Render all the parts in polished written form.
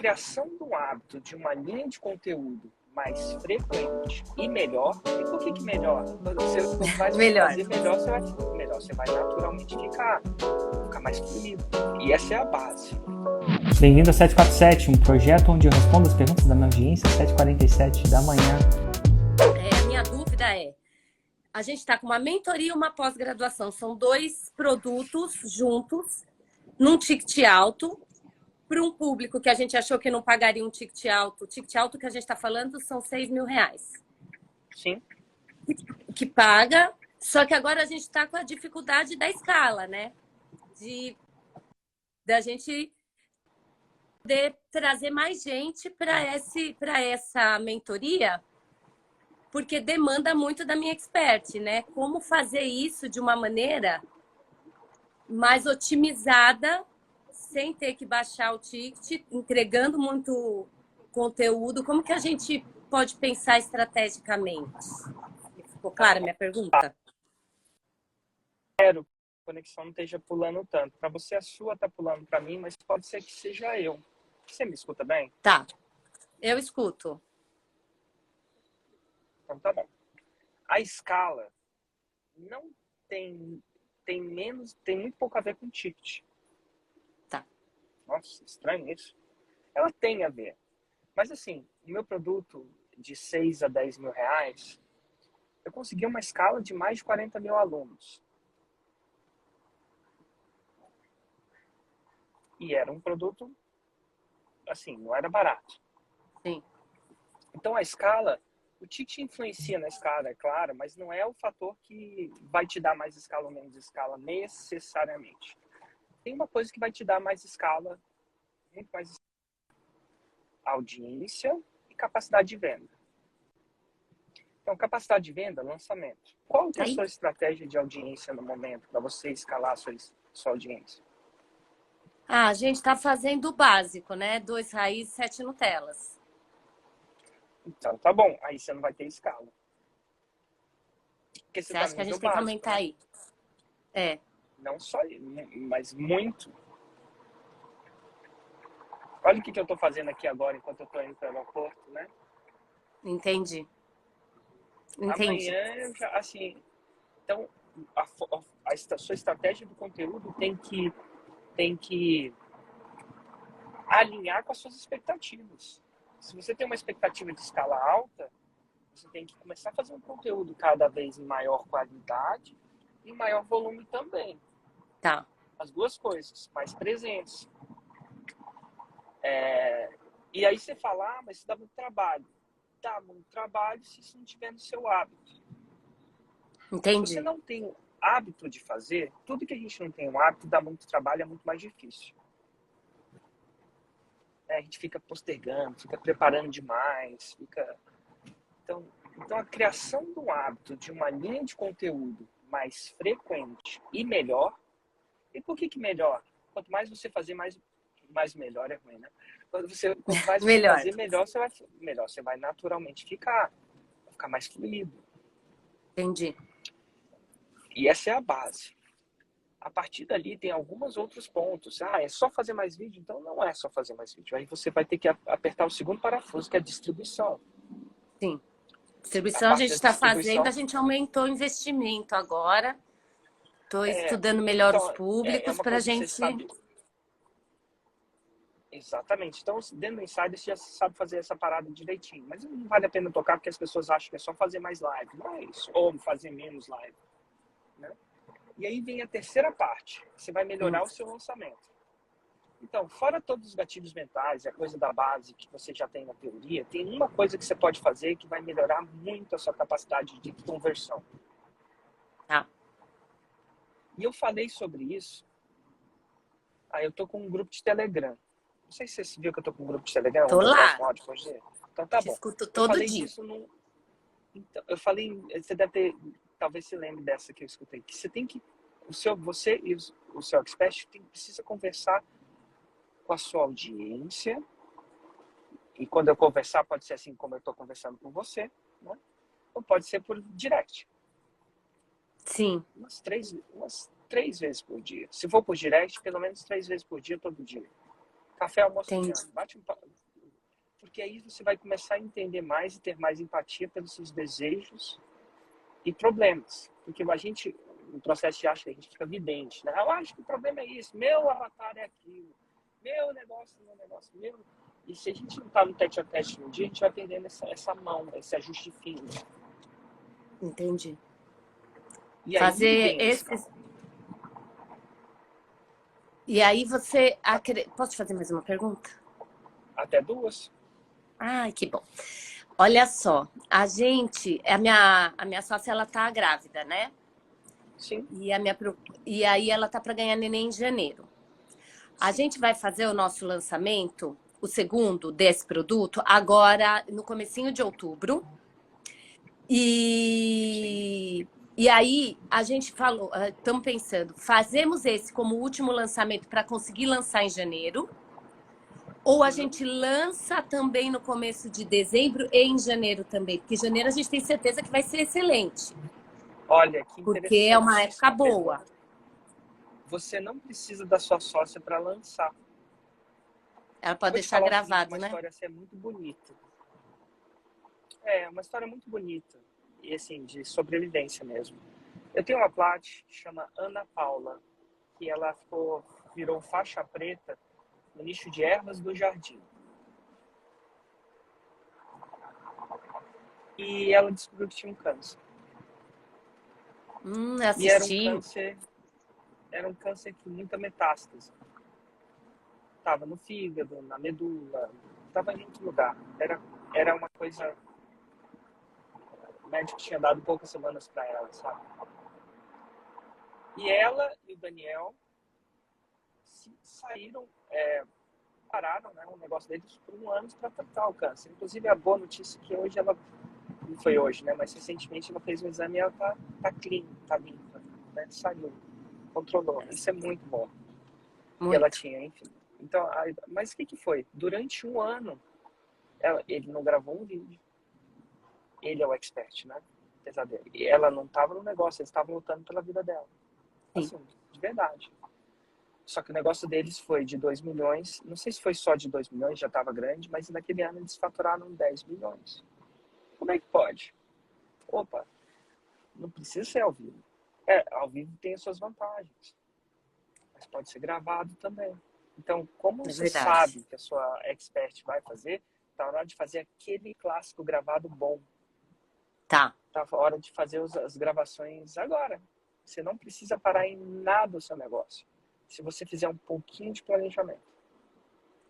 criação do hábito de uma linha de conteúdo mais frequente e melhor. E por que melhor? Você, quanto mais você Melhor. fazer, melhor você vai naturalmente ficar mais fluido. E essa é a base. Bem-vindo ao 747, um projeto onde eu respondo as perguntas da minha audiência às 7h47 da manhã. A minha dúvida é, a gente está com uma mentoria e uma pós-graduação, são 2 produtos juntos, num ticket alto, para um público que a gente achou que não pagaria um ticket alto. O ticket alto que a gente está falando são R$6.000. Sim. Que paga, só que agora a gente está com a dificuldade da escala, né? Da gente poder trazer mais gente para essa mentoria, porque demanda muito da minha expert, né? Como fazer isso de uma maneira mais otimizada, sem ter que baixar o ticket, entregando muito conteúdo. Como que a gente pode pensar estrategicamente? Ficou clara a minha pergunta? Espero que a conexão não esteja pulando tanto. Para você, a sua está pulando para mim, mas pode ser que seja eu. Você me escuta bem? Tá, eu escuto. Então tá bom. A escala não tem muito pouco a ver com ticket. Tá. Nossa, estranho isso. Ela tem a ver. Mas assim, o meu produto de 6 a 10 mil reais, eu consegui uma escala de mais de 40 mil alunos. E era um produto, assim, não era barato. Sim. Então a escala, o ticket influencia na escala, é claro, mas não é o fator que vai te dar mais escala ou menos escala necessariamente. Tem uma coisa que vai te dar mais escala, muito mais escala: audiência e capacidade de venda. Então, capacidade de venda, lançamento. Qual que é a sua estratégia de audiência no momento para você escalar a sua audiência? A gente está fazendo o básico, né? 2 raízes, 7 Nutellas. Então, tá bom. Aí você não vai ter escala. Porque Você acha que a gente tem que aumentar aí? É. Não só, mas muito. Olha o que eu estou fazendo aqui agora, enquanto eu estou indo para o aeroporto, né? Entendi. Amanhã, eu já, assim... Então, a sua estratégia do conteúdo tem que alinhar com as suas expectativas. Se você tem uma expectativa de escala alta, você tem que começar a fazer um conteúdo cada vez em maior qualidade e maior volume também. Tá. As duas coisas, mais presentes. E aí você fala, mas isso dá muito trabalho. Dá muito trabalho se isso não estiver no seu hábito. Entendi. Se você não tem o hábito de fazer, tudo que a gente não tem o hábito dá muito trabalho, é muito mais difícil. A gente fica postergando, fica preparando demais, Então, a criação do hábito de uma linha de conteúdo mais frequente e melhor. E por que melhor? Quanto mais você fazer, mais melhor é ruim, né? Quanto mais você Melhor. fazer, melhor você vai naturalmente ficar mais fluido. Entendi. E essa é a base. A partir dali tem alguns outros pontos. É só fazer mais vídeo? Então não é só fazer mais vídeo. Aí você vai ter que apertar o segundo parafuso, que é a distribuição. Sim. Distribuição a gente está fazendo, a gente aumentou o investimento agora. Estou estudando melhor os públicos para a gente... Exatamente. Então, dentro do Insider, você já sabe fazer essa parada direitinho. Mas não vale a pena tocar, porque as pessoas acham que é só fazer mais live. Não é isso. Ou fazer menos live. Né? E aí vem a terceira parte. Você vai melhorar o seu lançamento. Então, fora todos os gatilhos mentais, a coisa da base que você já tem na teoria, tem uma coisa que você pode fazer que vai melhorar muito a sua capacidade de conversão. Tá. E eu falei sobre isso. Eu tô com um grupo de Telegram. Não sei se você viu que eu tô com um grupo de Telegram. Tô lá. Então tá Te bom. escuto todo dia. Então, eu falei, você deve ter, talvez se lembre dessa que eu escutei, que você tem que, você e o seu expert precisa conversar com a sua audiência. E quando eu conversar, pode ser assim como eu estou conversando com você, né? Ou pode ser por direct. Sim. Umas três vezes por dia. Se for por direct, pelo menos 3 vezes por dia, todo dia. Café, almoço, bate um papo. porque aí você vai começar a entender mais e ter mais empatia pelos seus desejos e problemas. Porque a gente, no processo de arte, a gente fica vidente, né? Eu acho que o problema é isso, meu avatar é aquilo, meu negócio, meu. E se a gente não tá no tete a tete no dia, a gente vai perdendo essa mão, esse ajuste fino. Entendi. E aí Fazer vem esses... E aí você... Posso te fazer mais uma pergunta? até 2. Ai, que bom. Olha só, a minha sócia, ela tá grávida, né? Sim. E aí ela tá para ganhar neném em janeiro. A gente vai fazer o nosso lançamento, o segundo desse produto, agora no comecinho de outubro. E aí a gente falou, estamos pensando, fazemos esse como último lançamento para conseguir lançar em janeiro? Ou a gente lança também no começo de dezembro e em janeiro também? Porque em janeiro a gente tem certeza que vai ser excelente. Olha, que interessante. Porque é uma época boa. Você não precisa da sua sócia para lançar. Ela pode deixar gravado, né? Uma história assim, é muito bonita. É, uma história muito bonita. E assim, de sobrevivência mesmo. Eu tenho uma plat que chama Ana Paula, que ela virou faixa preta no nicho de ervas do jardim. E ela descobriu que tinha um câncer. Assisti. E era um câncer com muita metástase. Tava no fígado, na medula, tava em outro lugar. Era uma coisa... O médico tinha dado poucas semanas para ela, sabe? E ela e o Daniel saíram, pararam, né, o negócio deles por 1 ano para tratar o câncer. Inclusive, a boa notícia é que hoje ela, não foi hoje, né, mas recentemente ela fez um exame e ela tá clean, tá limpa, né, saiu, controlou. Isso é muito bom. Muito. E ela tinha, enfim. Então, mas o que foi? Durante 1 ano, ele não gravou um vídeo. Ele é o expert, né? Apesar dele. E ela não estava no negócio, eles estavam lutando pela vida dela. Assim, de verdade. Só que o negócio deles foi de 2 milhões, não sei se foi só de 2 milhões, já estava grande, mas naquele ano eles faturaram 10 milhões. Como é que pode? Opa, não precisa ser ao vivo. Ao vivo tem as suas vantagens, mas pode ser gravado também. Então, como você sabe que a sua expert vai fazer, tá na hora de fazer aquele clássico gravado bom. Tá na hora de fazer as gravações agora. Você não precisa parar em nada o seu negócio. Se você fizer um pouquinho de planejamento.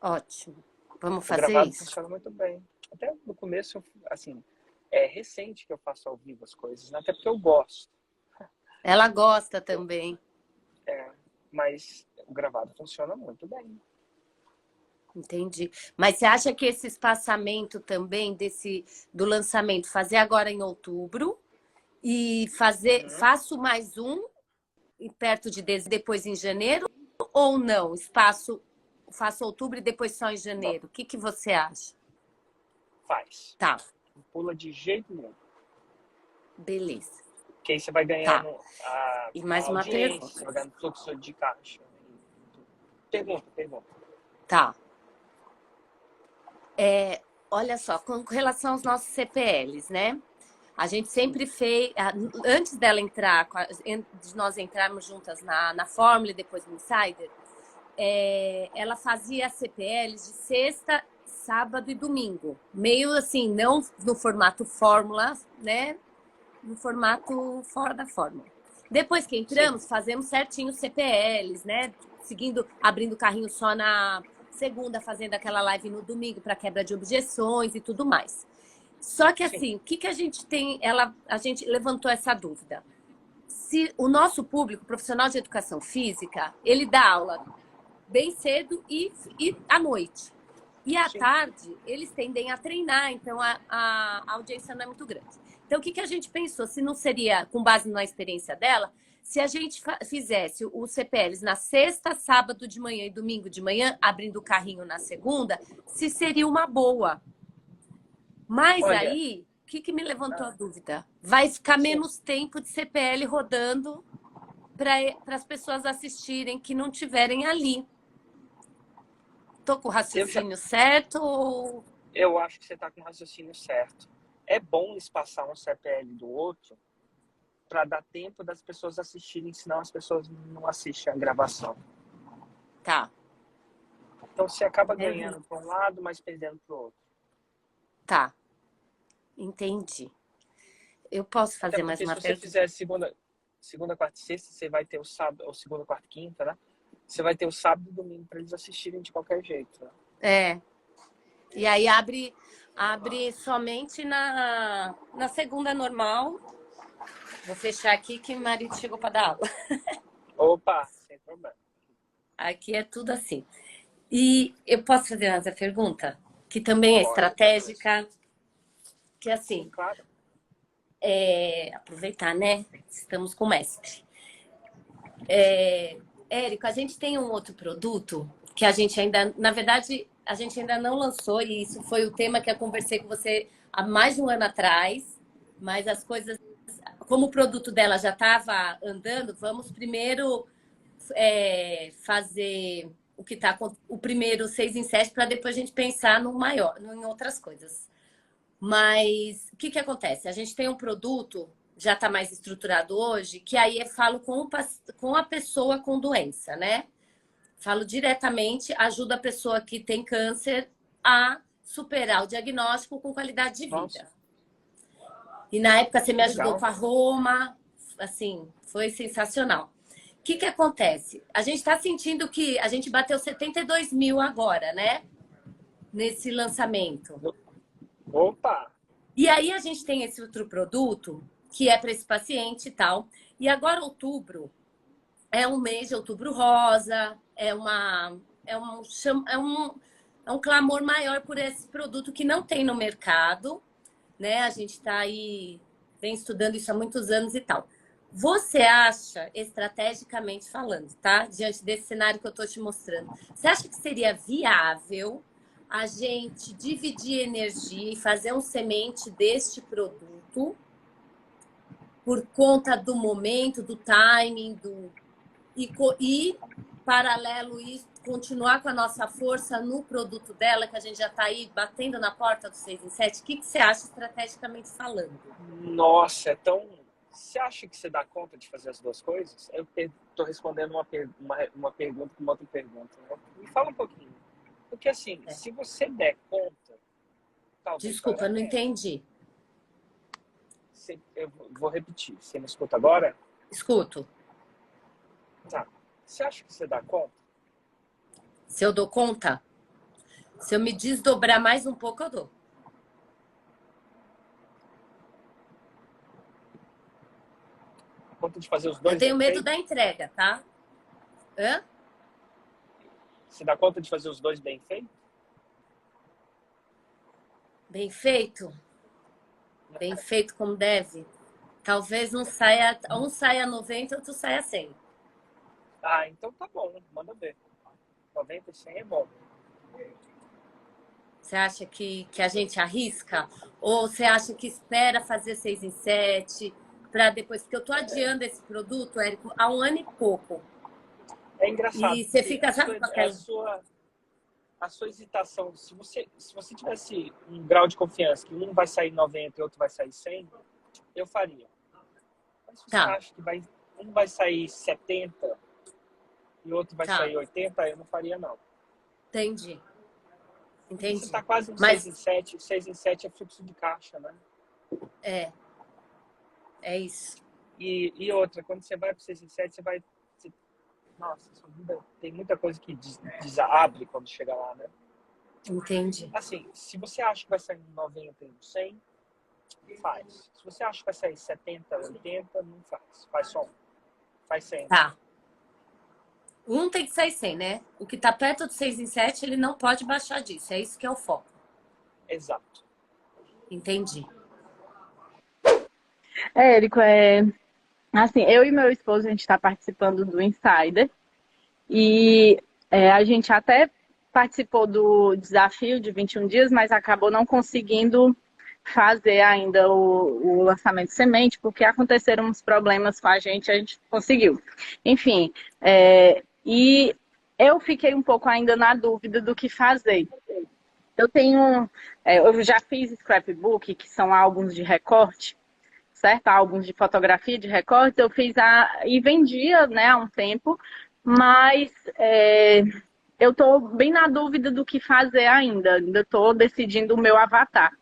Ótimo. Vamos o fazer gravado isso? Funciona muito bem. Até no começo, assim, é recente que eu faço ao vivo as coisas, né? Até porque eu gosto. Ela gosta também. Mas o gravado funciona muito bem. Entendi. Mas você acha que esse espaçamento também do lançamento, fazer agora em outubro e faço mais um perto de depois em janeiro ou não? Faço outubro e depois só em janeiro. O que você acha? Faz. Tá. Não pula de jeito nenhum. Beleza. Porque aí você vai ganhando E mais uma pergunta. Você vai ganhando fluxo de caixa. Pergunta. Tá. Olha só, com relação aos nossos CPLs, né? A gente sempre fez, antes dela entrar, de nós entrarmos juntas na Fórmula e depois no Insider, ela fazia CPLs de sexta, sábado e domingo. Meio assim, não no formato Fórmula, né? No formato fora da Fórmula. Depois que entramos, fazemos certinho os CPLs, né? Abrindo o carrinho só na segunda, fazendo aquela live no domingo para quebra de objeções e tudo mais. Só que assim, o que a gente tem? A gente levantou essa dúvida. Se o nosso público, profissional de educação física, ele dá aula bem cedo e à noite. E à tarde, eles tendem a treinar, então a audiência não é muito grande. Então, o que a gente pensou? Se não seria, com base na experiência dela, se a gente fizesse os CPLs na sexta, sábado de manhã e domingo de manhã, abrindo o carrinho na segunda, se seria uma boa. Mas aí, o que me levantou a dúvida? Vai ficar menos tempo de CPL rodando para as pessoas assistirem que não tiverem ali. Tô com o raciocínio certo ou... Eu acho que você está com o raciocínio certo. É bom espaçar um CPL do outro para dar tempo das pessoas assistirem, senão as pessoas não assistem a gravação. Tá. Então você acaba Eu ganhando vi. para um lado, mas perdendo para o outro. Tá. Entendi. Eu posso Até fazer mais porque se uma você pergunta? fizer segunda, quarta e sexta, você vai ter o sábado, ou segunda, quarta e quinta, né? Você vai ter o sábado e domingo para eles assistirem de qualquer jeito, né? É. E aí abre somente na segunda normal. Vou fechar aqui que o marido chegou para dar aula. Opa, sem problema. Aqui é tudo assim. E eu posso fazer essa pergunta? Que também é Pode, pode fazer. estratégica. Que Sim, assim, claro. aproveitar, né? Estamos com o mestre. Érico, a gente tem um outro produto que a gente ainda, na verdade, a gente ainda não lançou, e isso foi o tema que eu conversei com você há mais de um ano atrás, mas as coisas, como o produto dela já estava andando, vamos primeiro fazer o que está com o primeiro 6 em 7 para depois a gente pensar no maior, em outras coisas. Mas o que acontece? A gente tem um produto, já está mais estruturado hoje, que aí eu falo com a pessoa com doença, né? Falo diretamente, ajuda a pessoa que tem câncer a superar o diagnóstico com qualidade de Nossa, vida. E na época você me ajudou legal. com a Roma, assim, foi sensacional. O que acontece? A gente está sentindo que a gente bateu 72 mil agora, né? Nesse lançamento. Opa! E aí a gente tem esse outro produto que é para esse paciente e tal. E agora outubro é um mês de outubro rosa, é um clamor maior por esse produto que não tem no mercado, né? A gente está aí, vem estudando isso há muitos anos e tal. Você acha, estrategicamente falando, tá? Diante desse cenário que eu estou te mostrando, você acha que seria viável a gente dividir energia e fazer um semente deste produto por conta do momento, do timing, e paralelo isso, continuar com a nossa força no produto dela, que a gente já está aí batendo na porta do 6 em 7? O que você acha estrategicamente falando? Nossa, é tão... Você acha que você dá conta de fazer as duas coisas? Eu estou respondendo uma pergunta com uma outra pergunta. Né? Me fala um pouquinho. Porque assim, se você der conta, talvez valha Desculpa, a não pena. entendi. Eu vou repetir. Você me escuta agora? Escuto. Tá. Você acha que você dá conta? Se eu dou conta? Se eu me desdobrar mais um pouco, eu dou. Conta de fazer os dois? Eu tenho bem medo feito? da entrega, tá? Hã? Você dá conta de fazer os dois bem feitos? Bem feito? Bem feito como deve? Talvez um saia 90 e outro saia 100. Ah, então tá bom. Manda ver. 90 e 100 é bom. Você acha que a gente arrisca? Ou você acha que espera fazer 6 em 7 para depois? Porque eu tô adiando esse produto, Érico, há um ano e pouco. É engraçado. E você Porque fica, sabe, com aquela... a sua hesitação, se você tivesse um grau de confiança que um vai sair 90 e outro vai sair 100, eu faria. Mas se você Tá, acha que um vai sair 70 e outro vai tá. sair 80, eu não faria, não. Entendi. Você Entendi. está quase no Mas 6 em 7. 6 em 7 é fluxo de caixa, né? é isso. E outra, quando você vai para 6 em 7, nossa, sua vida tem muita coisa que desabre quando chega lá, né? Entendi. Assim, se você acha que vai sair 90 e 100, faz. Se você acha que vai sair 70, 80, não faz. Faz só um. Faz 100. Tá. Um tem que sair 100, né? O que tá perto do 6 em 7, ele não pode baixar disso. É isso que é o foco. Exato. Entendi. Érico, assim, eu e meu esposo, a gente está participando do Insider e a gente até participou do desafio de 21 dias, mas acabou não conseguindo fazer ainda o lançamento semente, porque aconteceram uns problemas com a gente conseguiu. Enfim, e eu fiquei um pouco ainda na dúvida do que fazer. Eu tenho, eu já fiz scrapbook, que são álbuns de recorte, certo? Álbuns de fotografia de recorte. Eu fiz e vendia, né, há um tempo, mas eu estou bem na dúvida do que fazer ainda. Ainda estou decidindo o meu avatar.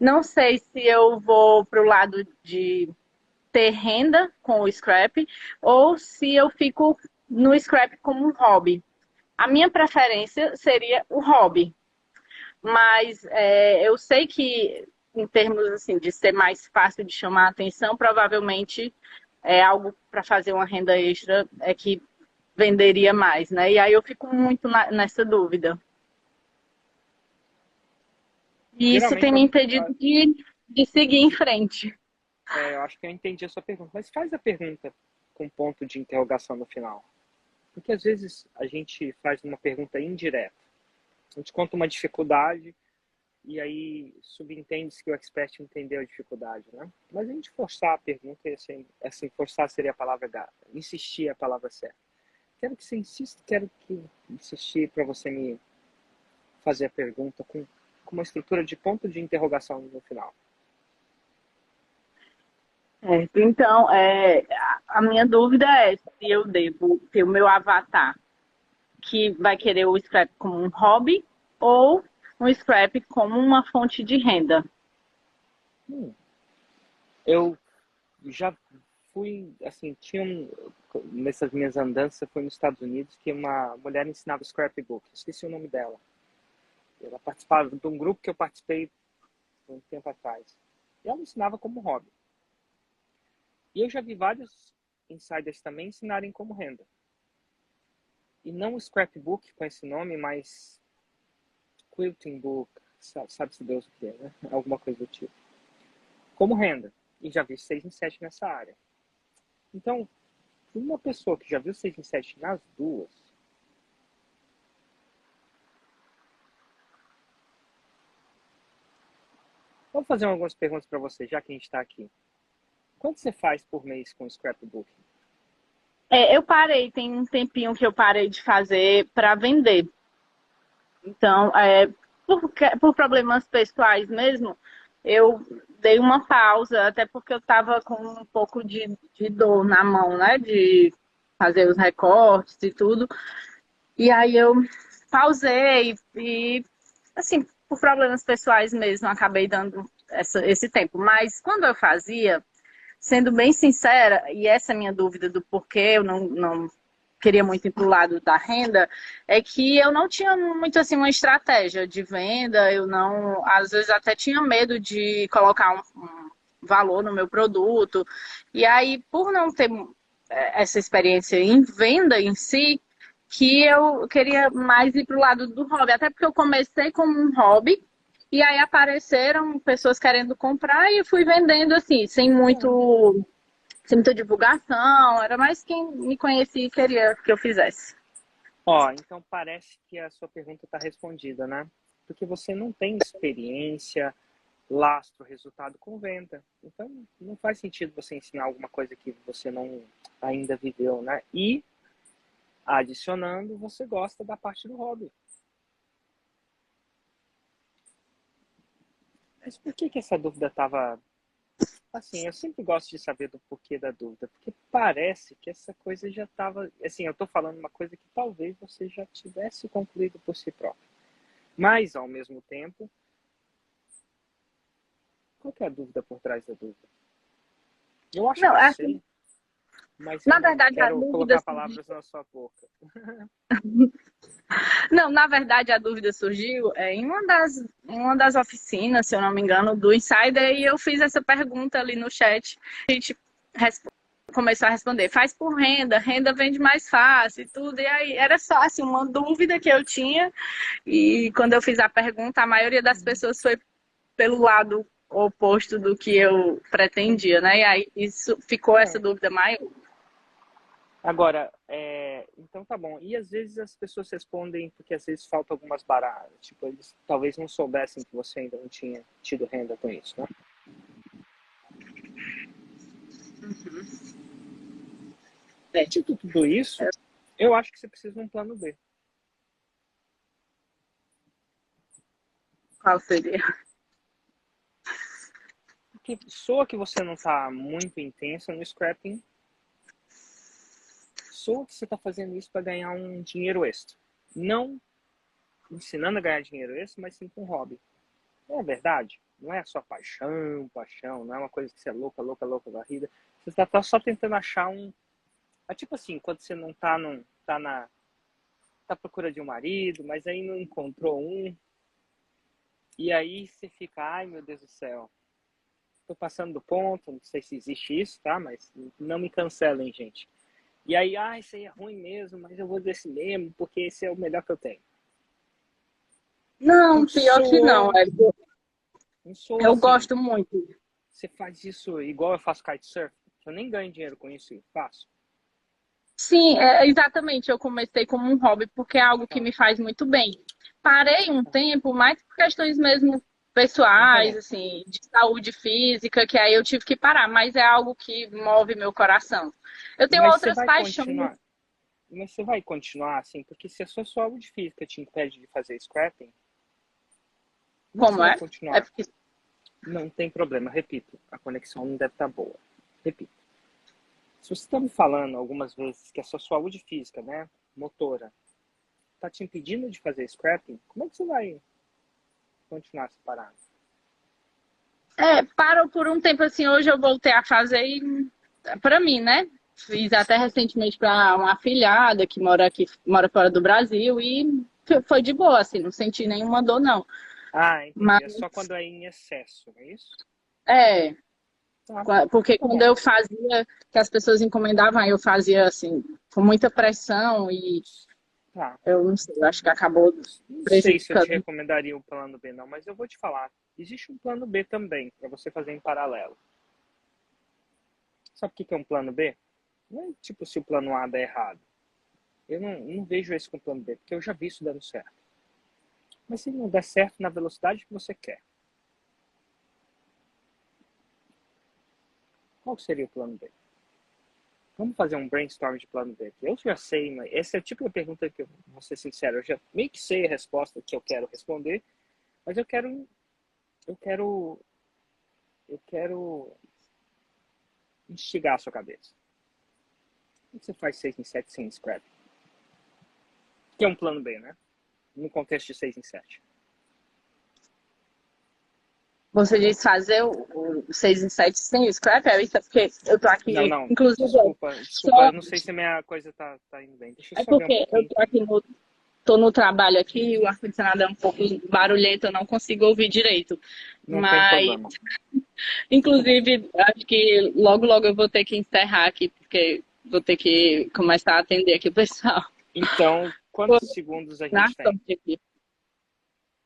Não sei se eu vou para o lado de ter renda com o scrap ou se eu fico no scrap como um hobby. A minha preferência seria o hobby, mas eu sei que em termos assim de ser mais fácil de chamar a atenção, provavelmente é algo para fazer uma renda extra que venderia mais, né? E aí eu fico muito nessa dúvida. E isso tem Geralmente, me impedido de seguir em frente. eu acho que eu entendi a sua pergunta, mas faz a pergunta com ponto de interrogação no final. Porque às vezes a gente faz uma pergunta indireta. A gente conta uma dificuldade e aí subentende-se que o expert entendeu a dificuldade, né? Mas a gente forçar a pergunta, assim, forçar seria a palavra gata, insistir é a palavra certa. Quero que você insista, quero que insistir para você me fazer a pergunta com uma estrutura de ponto de interrogação no final. Então, a minha dúvida é se eu devo ter o meu avatar que vai querer o scrap como um hobby ou um scrap como uma fonte de renda. Eu já fui, assim, nessas minhas andanças, foi nos Estados Unidos, que uma mulher ensinava scrapbook, esqueci o nome dela. Ela participava de um grupo que eu participei um tempo atrás. E ela ensinava como hobby. E eu já vi vários insiders também ensinarem como renda. E não o scrapbook com esse nome, mas quilting book, sabe-se Deus o que é, né? Alguma coisa do tipo. Como renda. E já vi 6 em 7 nessa área. Então, uma pessoa que já viu 6 em 7 nas duas, vou fazer algumas perguntas para você, já que a gente está aqui. Quanto você faz por mês com scrapbook? Eu parei, tem um tempinho que eu parei de fazer para vender. Então, por problemas pessoais mesmo, eu dei uma pausa, até porque eu estava com um pouco de dor na mão, né? De fazer os recortes e tudo. E aí eu pausei e, assim, por problemas pessoais mesmo, acabei dando esse tempo. Mas quando eu fazia, sendo bem sincera, e essa é a minha dúvida do porquê eu não queria muito ir para o lado da renda, é que eu não tinha muito assim uma estratégia de venda, eu não, às vezes até tinha medo de colocar um valor no meu produto. E aí, por não ter essa experiência em venda em si, que eu queria mais ir para o lado do hobby, até porque eu comecei como um hobby, e aí apareceram pessoas querendo comprar e eu fui vendendo assim, sem muita divulgação, era mais quem me conhecia e queria que eu fizesse. Então parece que a sua pergunta está respondida, né? Porque você não tem experiência, lastro, resultado com venda. Então não faz sentido você ensinar alguma coisa que você não ainda viveu, né? E, adicionando, você gosta da parte do hobby. Mas por que essa dúvida estava... Assim, eu sempre gosto de saber do porquê da dúvida, porque parece que essa coisa já estava... Assim, eu estou falando uma coisa que talvez você já tivesse concluído por si próprio. Mas, ao mesmo tempo, qual que é a dúvida por trás da dúvida? Eu acho que eu sei, mas na eu não verdade, quero colocar palavras na sua boca. Não, na verdade, a dúvida surgiu em uma das oficinas, se eu não me engano, do Insider, e eu fiz essa pergunta ali no chat. A gente começou a responder, faz por renda, renda vende mais fácil e tudo. E aí era só assim, uma dúvida que eu tinha, e quando eu fiz a pergunta, a maioria das pessoas foi pelo lado oposto do que eu pretendia, né? E aí isso ficou essa dúvida maior. Agora, então tá bom. E às vezes as pessoas respondem porque às vezes faltam algumas baratas. Tipo, eles talvez não soubessem que você ainda não tinha tido renda com isso, né? Dito tudo isso, eu acho que você precisa de um plano B. Qual seria? Porque soa que você não está muito intensa no scrapping. Soa que você está fazendo isso para ganhar um dinheiro extra. Não ensinando a ganhar dinheiro extra, mas sim com hobby. Não é verdade? Não é só paixão, não é uma coisa que você é louca, louca, louca da vida. Você está só tentando achar um... É tipo assim, quando você não tá à procura de um marido, mas aí não encontrou um. E aí você fica, ai meu Deus do céu, tô passando do ponto, não sei se existe isso, tá? Mas não me cancelem, gente. E aí, isso aí é ruim mesmo, mas eu vou desse mesmo, porque esse é o melhor que eu tenho. Não, Não pior que não. soa, não soa Eu assim. gosto muito. Você faz isso igual eu faço kitesurf. Eu nem ganho dinheiro com isso, eu faço. Sim, exatamente. Eu comecei como um hobby porque é algo que Tá, me faz muito bem. Parei um tá. tempo, mais por questões mesmo pessoais, Uhum. assim, de saúde física, que aí eu tive que parar, mas é algo que move meu coração. Eu tenho Mas você outras vai paixões. continuar. Mas você vai continuar assim, porque se a sua saúde física te impede de fazer scrapping, como é que você Como vai é? É continuar? porque Não tem problema, repito, a conexão não deve estar boa. Repito. Se você está me falando algumas vezes que a sua saúde física, né, motora, está te impedindo de fazer scrapping, como é que você vai continuar essa parada? parou por um tempo assim, hoje eu voltei a fazer para mim, né? Fiz até recentemente para uma afilhada que mora aqui, mora fora do Brasil e foi de boa, assim, não senti nenhuma dor, não. Ah, entendi. Mas É só quando é em excesso, não é isso? é, Tá, porque tá quando bom. eu fazia, que as pessoas encomendavam, aí eu fazia assim, com muita pressão e Tá. eu não sei, eu acho que acabou Não sei se eu te prejudicando. recomendaria o plano B, não, mas eu vou te falar. Existe um plano B também, para você fazer em paralelo. Sabe o que é um plano B? Não é tipo se o plano A der errado. Eu não vejo esse com o plano B, porque eu já vi isso dando certo. Mas se não der certo na velocidade que você quer, qual seria o plano B? Vamos fazer um brainstorm de plano B aqui. Eu já sei, mas esse é o tipo de pergunta que eu vou ser sincero, eu já meio que sei a resposta que eu quero responder, mas eu quero, eu quero instigar a sua cabeça. Como você faz 6 em 7 sem scrap? Que é um plano B, né? No contexto de 6 em 7. Você disse fazer o 6 em 7 sem o scrap, é isso? É porque eu tô Não, aqui, não, inclusive, desculpa, só eu não sei se a minha coisa tá indo bem. Deixa eu é só ver um porque eu pouquinho tô aqui. aqui tô no trabalho aqui, o ar-condicionado é um pouco barulhento, eu não consigo ouvir direito. Não tem Mas, problema. Tá bom. inclusive, acho que logo, logo eu vou ter que encerrar aqui, porque vou ter que começar a atender aqui o pessoal. Então, Tô quantos segundos a na gente tem? sorte aqui.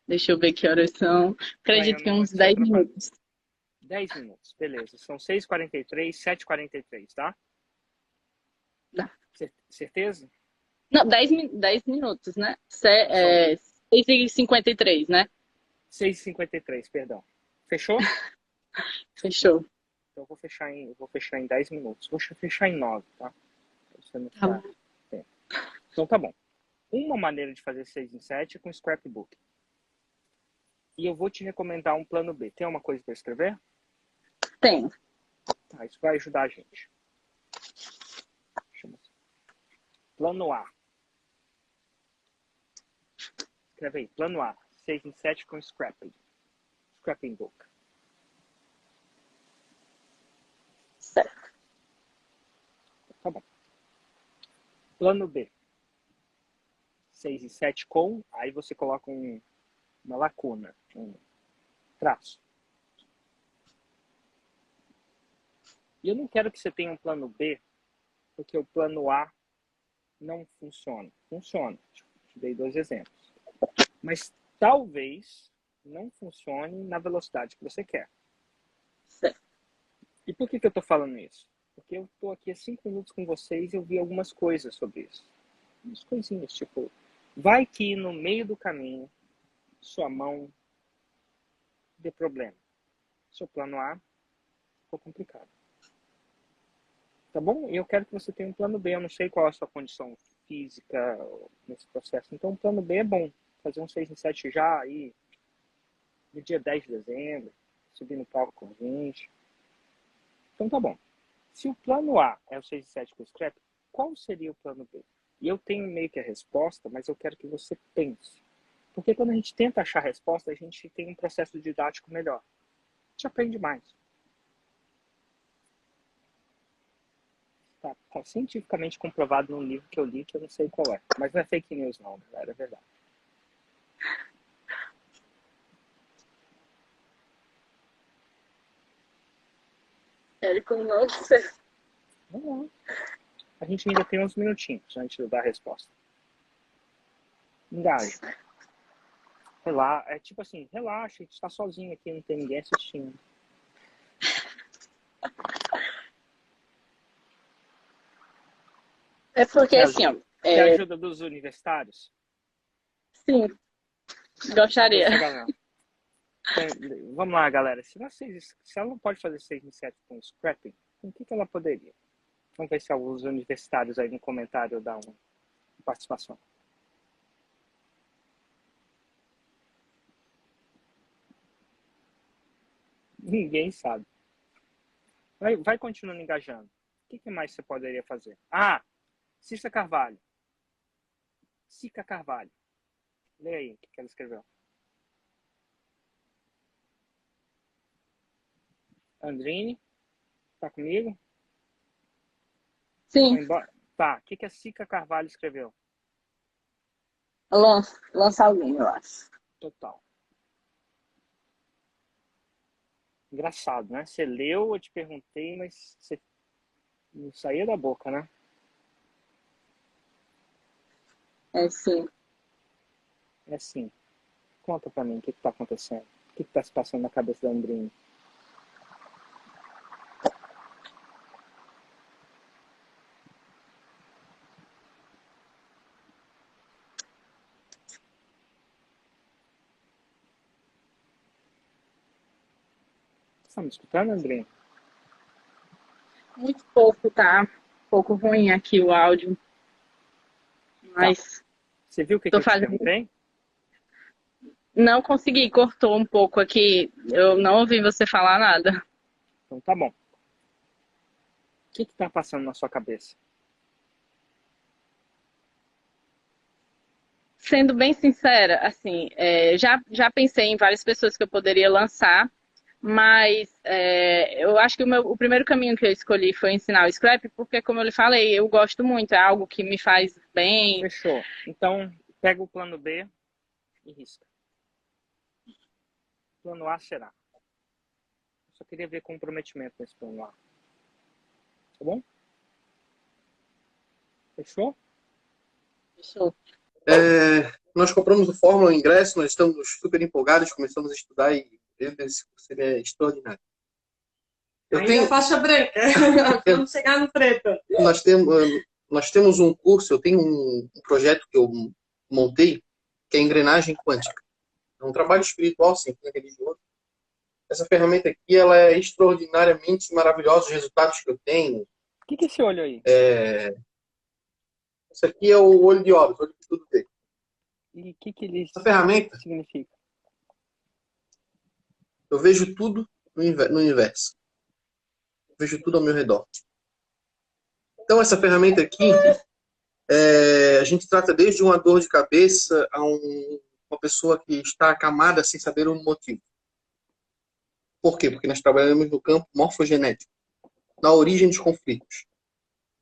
Deixa eu ver que horas são. Para Acredito que não uns te 10 atrapalhar. minutos. 10 minutos, beleza. São 6h43, 7h43, tá? Dá. Certeza? Não, 10 minutos, né? São 6h53, né? 6h53, perdão. Fechou? Fechou. Então eu vou fechar em 10 minutos. Vou fechar em 9, tá? Pra você não Tá ficar bom. tempo. Então tá bom. Uma maneira de fazer 6 em 7 é com scrapbook. E eu vou te recomendar um plano B. Tem uma coisa para escrever? Tem. Tá, isso vai ajudar a gente. Chama-se Plano A. Escreve aí. Plano A. 6 em 7 com scrapping. Scrapping book. Certo. Tá bom. Plano B. 6 em 7 com. Aí você coloca uma lacuna. Um traço. E eu não quero que você tenha um plano B, porque o plano A não funciona. Funciona. Te dei 2 exemplos. Mas talvez não funcione na velocidade que você quer. Certo. E por que eu estou falando isso? Porque eu estou aqui há 5 minutos com vocês e eu vi algumas coisas sobre isso. Umas coisinhas, tipo, vai que no meio do caminho sua mão dê problema. Seu plano A ficou complicado. Tá bom? E eu quero que você tenha um plano B. Eu não sei qual é a sua condição física nesse processo. Então, um plano B é bom. Fazer um 6 em 7 já aí no dia 10 de dezembro, subir no palco com a gente. Então tá bom. Se o plano A é o 6 e 7 com o scrap, qual seria o plano B? E eu tenho meio que a resposta, mas eu quero que você pense. Porque quando a gente tenta achar a resposta, a gente tem um processo didático melhor. A gente aprende mais. Tá cientificamente comprovado num livro que eu li, que eu não sei qual é. Mas não é fake news não, galera, é verdade. Érico, nossa. Não. A gente ainda tem uns minutinhos antes de dar a resposta. Engaja. É tipo assim, relaxa, a gente tá sozinho aqui, não tem ninguém assistindo. É porque assim, ó. Quer ajuda dos universitários? Sim, gostaria. Então, vamos lá, galera. Se ela não pode fazer 6 e 7 com scrapping, com o que ela poderia? Vamos ver se alguns universitários aí no comentário dão uma participação. Ninguém sabe. Vai continuando engajando. O que mais você poderia fazer? Cissa Carvalho. Cica Carvalho. Lê aí o que ela escreveu. Andrine, tá comigo? Sim. Tá, o que a Cica Carvalho escreveu? Lança alguém, eu acho. Total. Engraçado, né? Você leu, eu te perguntei, mas você não saía da boca, né? É, sim. É assim. Conta pra mim o que tá acontecendo. O que tá se passando na cabeça da Andrine? Você tá me escutando, Andrine? Muito pouco, tá? Um pouco ruim aqui o áudio. Mas. Tá. Você viu o que eu te perguntei? Não consegui, cortou um pouco aqui. Eu não ouvi você falar nada. Então tá bom. O que tá passando na sua cabeça? Sendo bem sincera, assim, já pensei em várias pessoas que eu poderia lançar, mas eu acho que o primeiro caminho que eu escolhi foi ensinar o scrap, porque, como eu lhe falei, eu gosto muito, é algo que me faz bem. Fechou. Então, pega o plano B e risca. Plano A será. Eu só queria ver comprometimento nesse plano A. Tá bom? Fechou? Fechou. Nós compramos o Fórmula, o ingresso, nós estamos super empolgados, começamos a estudar e esse curso é extraordinário. Ainda faixa branca, vamos chegar no preto. Nós temos um curso, eu tenho um projeto que eu montei, que é engrenagem quântica. É um trabalho espiritual, sem fim religioso. Essa ferramenta aqui, ela é extraordinariamente maravilhosa, os resultados que eu tenho. O que é esse olho aí? Isso aqui é o olho de Horus, o olho de tudo dele. E o que ele Essa ferramenta significa? Eu vejo tudo no universo. Eu vejo tudo ao meu redor. Então, essa ferramenta aqui, a gente trata desde uma dor de cabeça a uma pessoa que está acamada sem saber o motivo. Por quê? Porque nós trabalhamos no campo morfogenético, na origem dos conflitos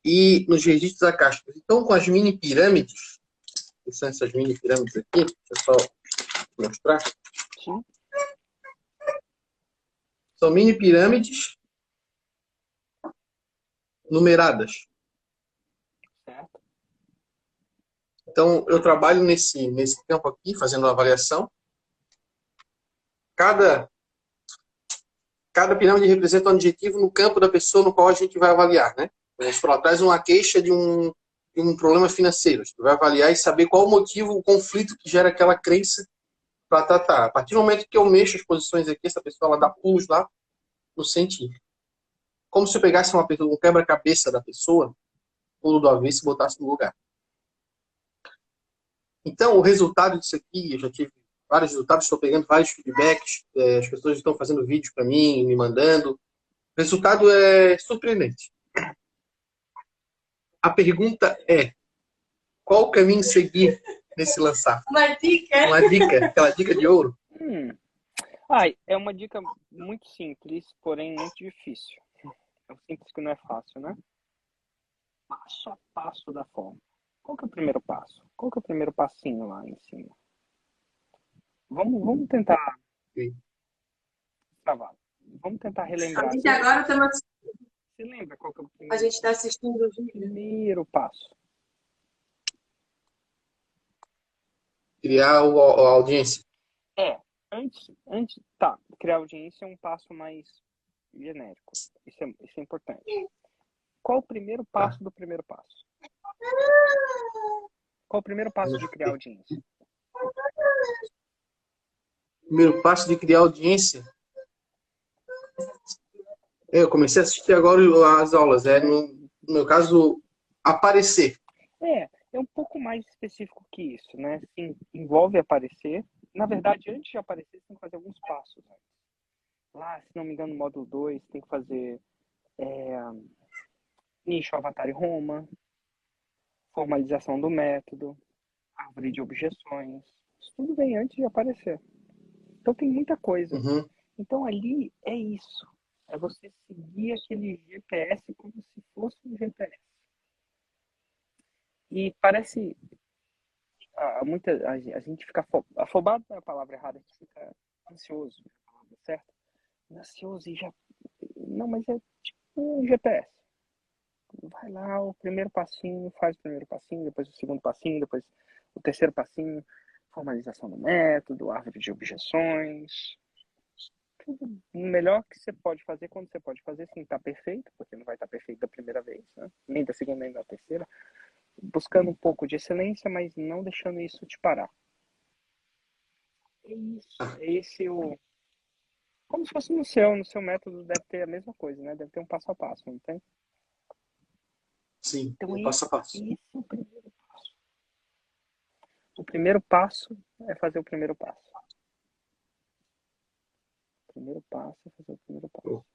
e nos registros acásticos. Então, com as mini pirâmides, que são essas mini pirâmides aqui, deixa eu só mostrar. Sim. São mini pirâmides numeradas. Certo. Então, eu trabalho nesse campo aqui, fazendo uma avaliação. Cada pirâmide representa um adjetivo no campo da pessoa no qual a gente vai avaliar, né? Ela traz uma queixa de um problema financeiro. A gente vai avaliar e saber qual o motivo, o conflito que gera aquela crença para tratar. A partir do momento que eu mexo as posições aqui, essa pessoa ela dá pulos lá no sentir. Como se eu pegasse um quebra-cabeça da pessoa, pulo do avesso e botasse no lugar. Então, o resultado disso aqui, eu já tive vários resultados, estou pegando vários feedbacks, as pessoas estão fazendo vídeo para mim, me mandando. O resultado é surpreendente. A pergunta é, qual o caminho seguir nesse lançar? Uma dica. Uma dica, aquela dica de ouro. É uma dica muito simples, porém muito difícil. É um simples que não é fácil, né? Passo a passo da forma. Qual que é o primeiro passo? Qual que é o primeiro passinho lá em cima? Vamos tentar travar. Vamos tentar relembrar. A gente agora está Você lembra qual que é o primeiro? A gente está assistindo o vídeo. Primeiro passo. Criar a audiência. Antes, tá, criar audiência é um passo mais genérico. Isso é importante. Qual o primeiro passo do primeiro passo? Qual o primeiro passo de criar audiência? Primeiro passo de criar audiência. Eu comecei a assistir agora as aulas. No meu caso, aparecer. É um pouco mais específico que isso, né? Sim, envolve aparecer. Na verdade, antes de aparecer, você tem que fazer alguns passos. Né? Lá, se não me engano, no módulo 2, tem que fazer nicho, avatar e Roma, formalização do método, árvore de objeções. Isso tudo vem antes de aparecer. Então tem muita coisa. Uhum. Então ali é isso. É você seguir aquele GPS como se fosse um GPS. E parece... a gente fica afobado, não é a palavra errada, a gente fica ansioso, é a palavra certa? Ansioso e já... Não, mas é tipo um GPS. Vai lá, o primeiro passinho, faz o primeiro passinho, depois o segundo passinho, depois o terceiro passinho, formalização do método, árvore de objeções. Tudo melhor que você pode fazer quando você pode fazer sem estar perfeito, porque não vai estar perfeito da primeira vez, né? Nem da segunda, nem da terceira. Buscando um pouco de excelência, mas não deixando isso te parar. É isso. Esse o... Como se fosse no seu método deve ter a mesma coisa, né? Deve ter um passo a passo, não tem? Sim, Então, passo a passo. esse é o primeiro passo. O primeiro passo é fazer o primeiro passo. O primeiro passo é fazer o primeiro passo.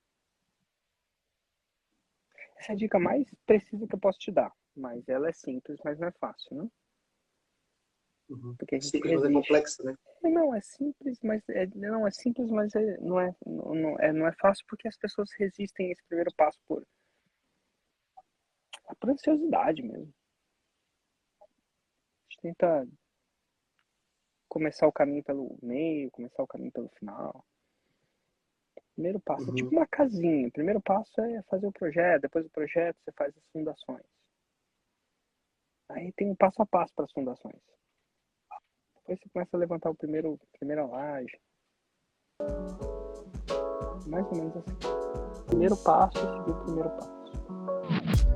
Essa é a dica mais precisa que eu posso te dar. Mas ela é simples, mas não é fácil, né? Uhum. Porque a gente Simples, mas é complexa, né? Não é simples, mas não é fácil porque as pessoas resistem a esse primeiro passo por ansiosidade mesmo. A gente tenta começar o caminho pelo meio, começar o caminho pelo final. Primeiro passo é tipo uma casinha. O primeiro passo é fazer o projeto, depois do projeto você faz as fundações. Aí tem um passo a passo para as fundações. Depois você começa a levantar a primeira laje. Mais ou menos assim. Primeiro passo, seguir o primeiro passo.